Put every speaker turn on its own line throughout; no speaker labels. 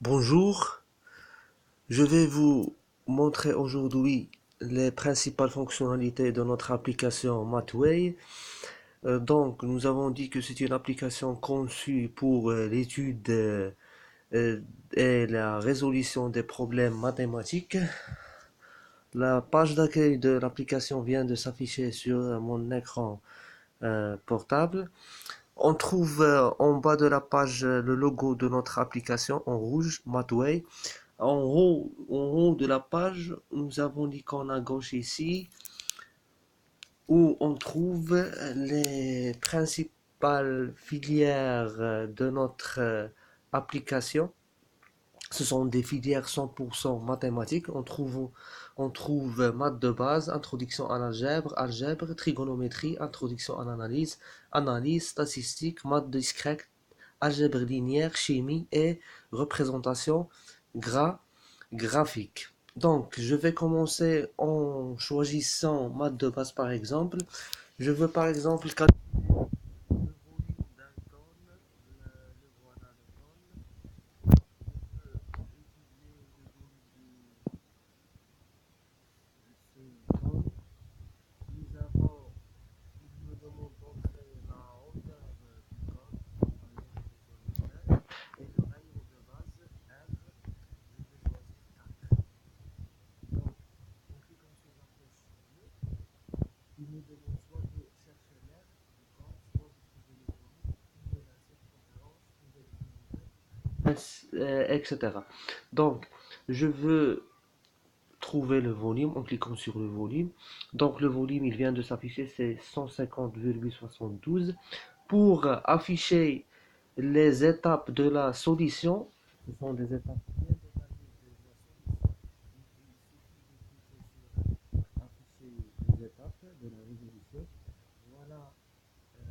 Bonjour, je vais vous montrer aujourd'hui les principales fonctionnalités de notre application Mathway. Donc, nous avons dit que c'est une application conçue pour l'étude euh, et la résolution des problèmes mathématiques. La page d'accueil de l'application vient de s'afficher sur mon écran portable. On trouve en bas de la page le logo de notre application en rouge, Mathway. En haut de la page, nous avons l'icône à gauche ici où on trouve les principales filières de notre application. Ce sont des filières 100% mathématiques. On trouve maths de base, introduction à l'algèbre, algèbre, trigonométrie, introduction à l'analyse, analyse, statistique, maths discrète, algèbre linéaire, chimie et représentation gra graphique. Donc, je vais commencer en choisissant maths de base par exemple. Je veux par exemple calculer le volume d'un cône. Le voilà le cône. Je veux étudier le volume de ce cône. Nous avons, il me demande d'entrer la hauteur du cône, et le rayon de base R. Je vais choisir 4. Donc, en cliquant sur la flèche bleue, il me demande soit de chercher l'air du corps, soit de trouver le volume, trouver la circonférence, trouver l'unité, etc. Donc, je veux trouver le volume en cliquant sur le volume. Donc, le volume, il vient de s'afficher, c'est 150,72. Pour afficher les étapes de la solution, ce sont des étapes bien détaillées de la solution. Il suffit de cliquer sur afficher les étapes de la résolution. Voilà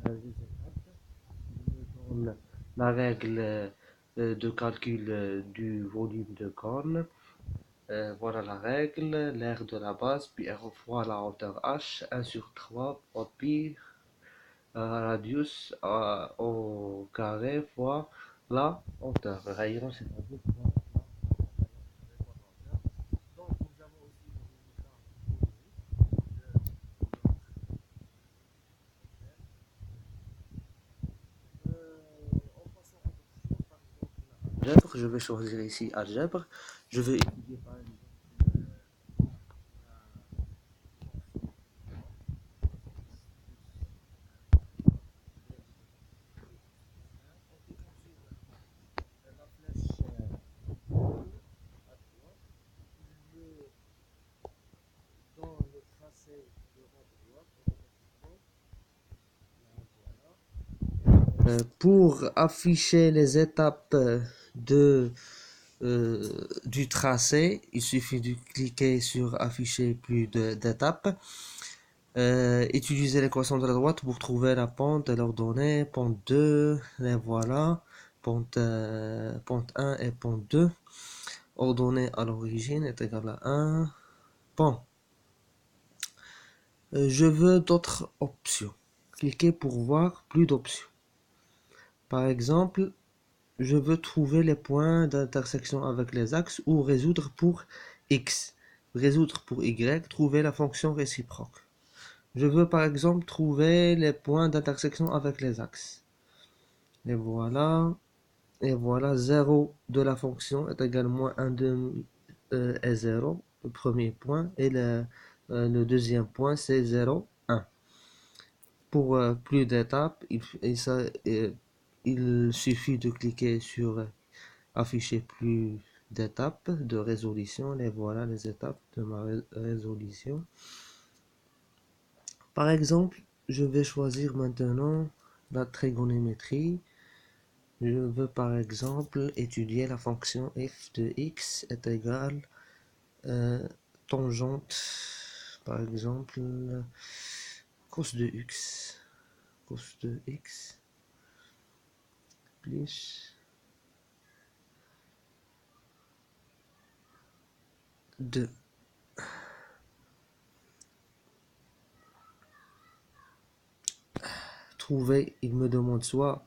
les étapes. Il me donne la règle de calcul du volume de corne. Voilà la règle, l'aire de la base, puis R fois la hauteur h, 1 sur 3 fois pi, radius au carré fois la hauteur. Rayon, c'est-à-dire fois la hauteur. Donc, nous avons aussi le résultat numérique de notre en passant à d'autres choses, par exemple, algèbre, je vais choisir ici algèbre. Je vais étudier par exemple la flèche à droite, le, dans le tracé de la droite, automatiquement, pour afficher les étapes du tracé, il suffit de cliquer sur afficher plus d'étapes. Utiliser l'équation de la droite pour trouver la pente et l'ordonnée. Pente 2, les voilà. Pente 1 et pente 2. Ordonnée à l'origine est égale à 1. Bon, je veux d'autres options. Cliquez pour voir plus d'options. Par exemple, je veux trouver les points d'intersection avec les axes ou résoudre pour x. Résoudre pour y, trouver la fonction réciproque. Je veux par exemple trouver les points d'intersection avec les axes. Et voilà. Et voilà, 0 de la fonction est égal à moins 1 demi et 0, le premier point. Et le deuxième point, c'est 0, 1. Pour plus d'étapes, il suffit de cliquer sur afficher plus d'étapes de résolution. Et voilà les étapes de ma résolution. Par exemple, je vais choisir maintenant la trigonométrie. Je veux par exemple étudier la fonction f de x est égale tangente, par exemple, cos de x, cos de x plus 2. Trouver, il me demande soit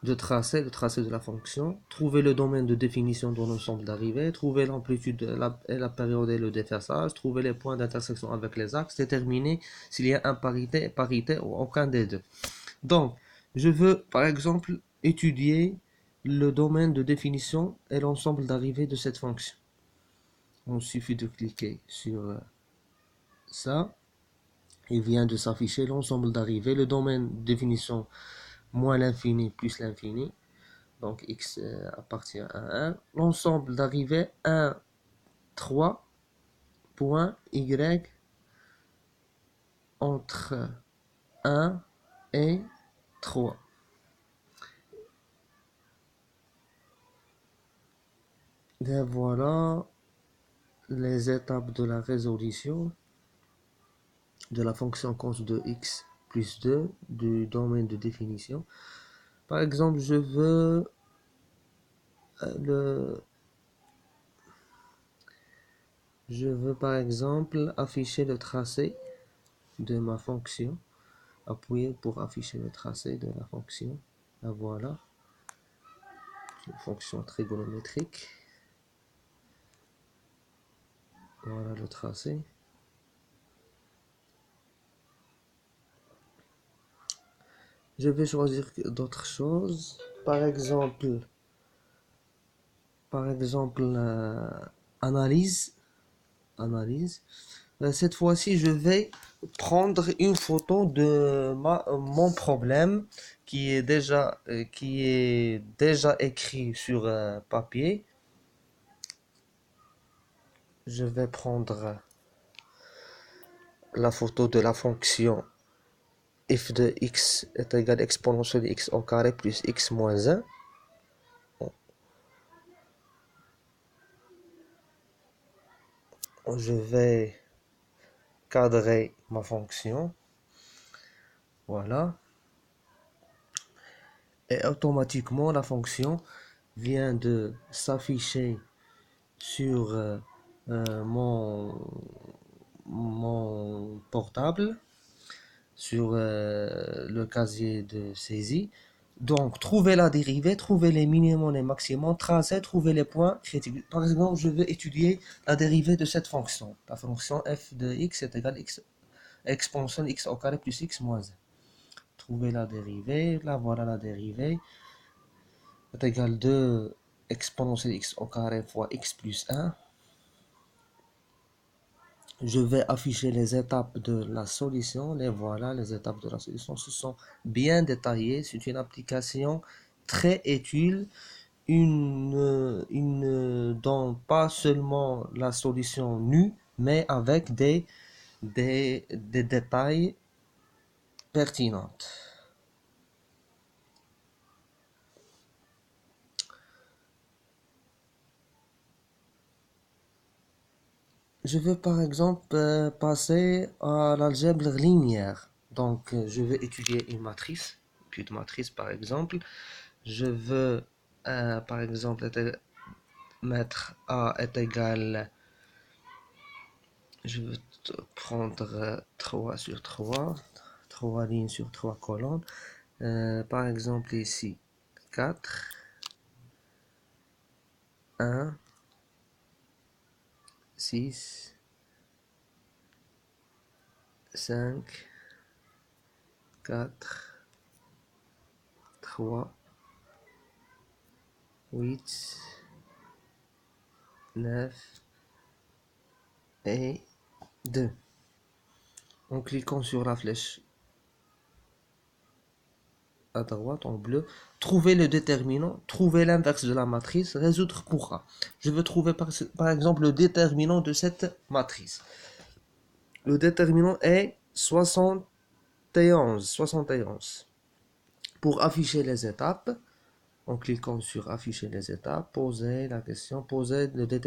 le tracé de la fonction, trouver le domaine de définition de l'ensemble d'arrivée, trouver l'amplitude et la période et le déphasage, trouver les points d'intersection avec les axes, déterminer s'il y a parité ou aucun des deux. Donc, je veux par exemple étudier le domaine de définition et l'ensemble d'arrivée de cette fonction. Il suffit de cliquer sur ça. Il vient de s'afficher l'ensemble d'arrivée, le domaine de définition moins l'infini plus l'infini. Donc x appartient à 1. L'ensemble d'arrivée 1, 3, point y entre 1 et 3. Et voilà les étapes de la résolution de la fonction cos de x plus 2 du domaine de définition. Par exemple, je veux par exemple afficher le tracé de ma fonction. Appuyer pour afficher le tracé de la fonction. La voilà. Une fonction trigonométrique. Voilà le tracé. Je vais choisir d'autres choses. Par exemple, analyse. Cette fois-ci, je vais prendre une photo de mon problème qui est déjà écrit sur papier. Je vais prendre la photo de la fonction f de x est égal à exponentielle de x au carré plus x moins 1. Je vais cadrer ma fonction. Voilà. Et automatiquement, la fonction vient de s'afficher sur mon portable, sur le casier de saisie. Donc, trouver la dérivée, trouver les minimums et maximums, tracer, trouver les points critiques. Par exemple, je veux étudier la dérivée de cette fonction. La fonction f de x est égale à x exponentielle x au carré plus x moins 1. Trouver la dérivée, là voilà la dérivée, est égale 2 exponentielle x au carré fois x plus 1. Je vais afficher les étapes de la solution. Les voilà, les étapes de la solution. Ce sont bien détaillées. C'est une application très utile. Une donne pas seulement la solution nue, mais avec des détails pertinents. Je veux par exemple passer à l'algèbre linéaire. Donc, je vais étudier une matrice par exemple. Je veux, par exemple, mettre A est égal, je veux prendre 3 sur 3, 3 lignes sur 3 colonnes. Par exemple, ici, 4, 1, 6, 5, 4, 3, 8, 9 et 2. En cliquant sur la flèche à droite en bleu, trouver le déterminant, trouver l'inverse de la matrice, résoudre pour A. Je veux trouver par exemple le déterminant de cette matrice. Le déterminant est 71. Pour afficher les étapes, en cliquant sur afficher les étapes, poser la question, poser le déterminant